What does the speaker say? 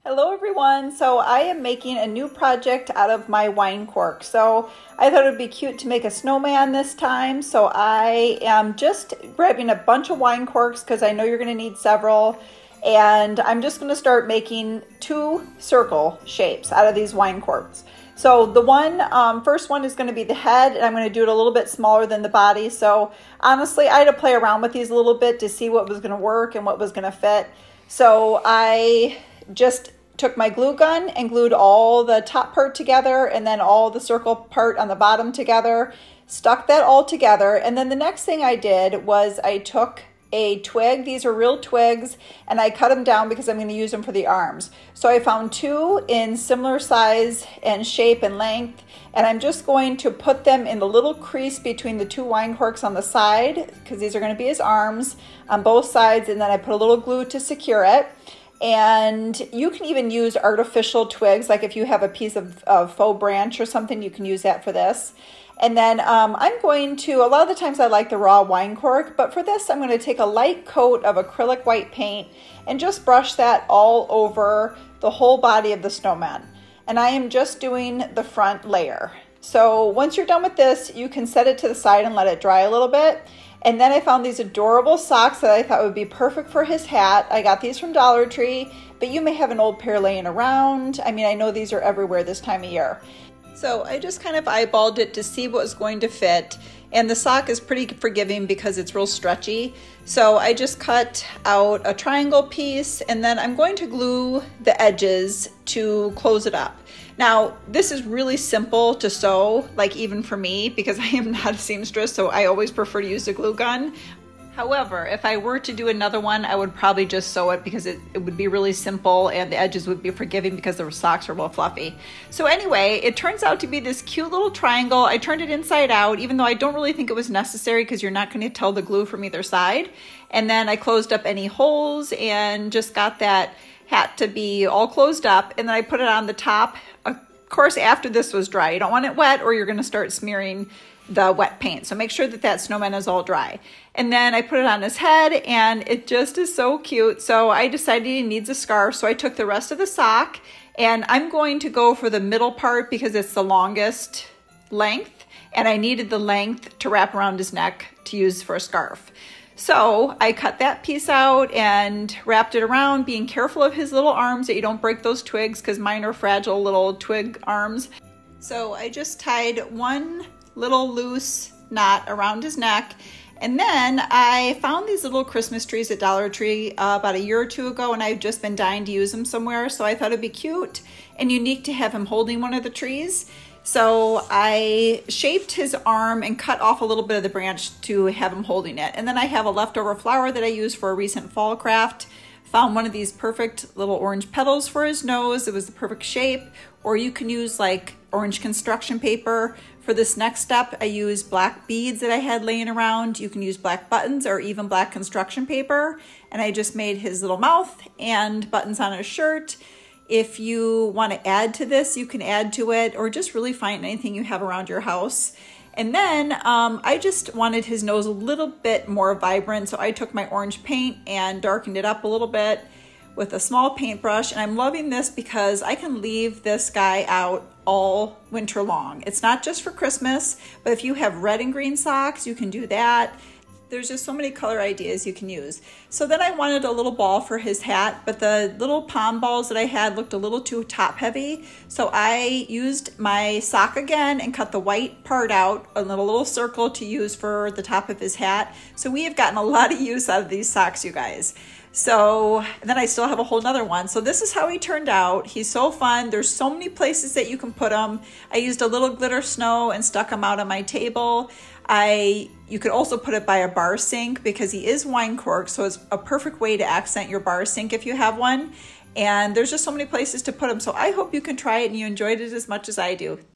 Hello everyone, so I am making a new project out of my wine cork. So I thought it would be cute to make a snowman this time. So I am just grabbing a bunch of wine corks because I know you're going to need several. And I'm just going to start making two circle shapes out of these wine corks. So the first one is going to be the head, and I'm going to do it a little bit smaller than the body. So honestly, I had to play around with these a little bit to see what was going to work and what was going to fit. So I just took my glue gun and glued all the top part together and then all the circle part on the bottom together, stuck that all together. And then the next thing I did was I took a twig, these are real twigs, and I cut them down because I'm going to use them for the arms. So I found two in similar size and shape and length, and I'm just going to put them in the little crease between the two wine corks on the side because these are going to be his arms on both sides, and then I put a little glue to secure it. And you can even use artificial twigs, like if you have a piece of faux branch or something, you can use that for this. And then I'm going to, a lot of the times I like the raw wine cork, but for this I'm going to take a light coat of acrylic white paint and just brush that all over the whole body of the snowman. And I am just doing the front layer. So once you're done with this, you can set it to the side and let it dry a little bit. And then I found these adorable socks that I thought would be perfect for his hat. I got these from Dollar Tree, but you may have an old pair laying around. I mean, I know these are everywhere this time of year. So I just kind of eyeballed it to see what was going to fit. And the sock is pretty forgiving because it's real stretchy. So I just cut out a triangle piece, and then I'm going to glue the edges to close it up. Now, this is really simple to sew, like even for me, because I am not a seamstress, so I always prefer to use a glue gun. However, if I were to do another one, I would probably just sew it because it would be really simple and the edges would be forgiving because the socks are real fluffy. So anyway, it turns out to be this cute little triangle. I turned it inside out, even though I don't really think it was necessary because you're not going to tell the glue from either side. And then I closed up any holes and just got that hat to be all closed up. And then I put it on the top. Of course, after this was dry, you don't want it wet or you're going to start smearing the wet paint. So make sure that that snowman is all dry. And then I put it on his head and it just is so cute. So I decided he needs a scarf. So I took the rest of the sock and I'm going to go for the middle part because it's the longest length and I needed the length to wrap around his neck to use for a scarf. So I cut that piece out and wrapped it around, being careful of his little arms that you don't break those twigs because mine are fragile little twig arms. So I just tied one little loose knot around his neck. And then I found these little Christmas trees at Dollar Tree about a year or two ago, and I've just been dying to use them somewhere. So I thought it'd be cute and unique to have him holding one of the trees. So I shaped his arm and cut off a little bit of the branch to have him holding it. And then I have a leftover flower that I used for a recent fall craft. Found one of these perfect little orange petals for his nose. It was the perfect shape. Or you can use like orange construction paper. For this next step, I used black beads that I had laying around. You can use black buttons or even black construction paper. And I just made his little mouth and buttons on his shirt. If you want to add to this, you can add to it or just really find anything you have around your house. And then I just wanted his nose a little bit more vibrant. So I took my orange paint and darkened it up a little bit with a small paintbrush. And I'm loving this because I can leave this guy out all winter long. It's not just for Christmas, but if you have red and green socks, you can do that. There's just so many color ideas you can use. So then I wanted a little ball for his hat, but the little palm balls that I had looked a little too top heavy. So I used my sock again and cut the white part out, a little circle to use for the top of his hat. So we have gotten a lot of use out of these socks, you guys. So then I still have a whole nother one. So this is how he turned out. He's so fun. There's so many places that you can put him. I used a little glitter snow and stuck him out on my table. You could also put it by a bar sink because he is wine cork. So it's a perfect way to accent your bar sink if you have one. And there's just so many places to put him. So I hope you can try it and you enjoyed it as much as I do.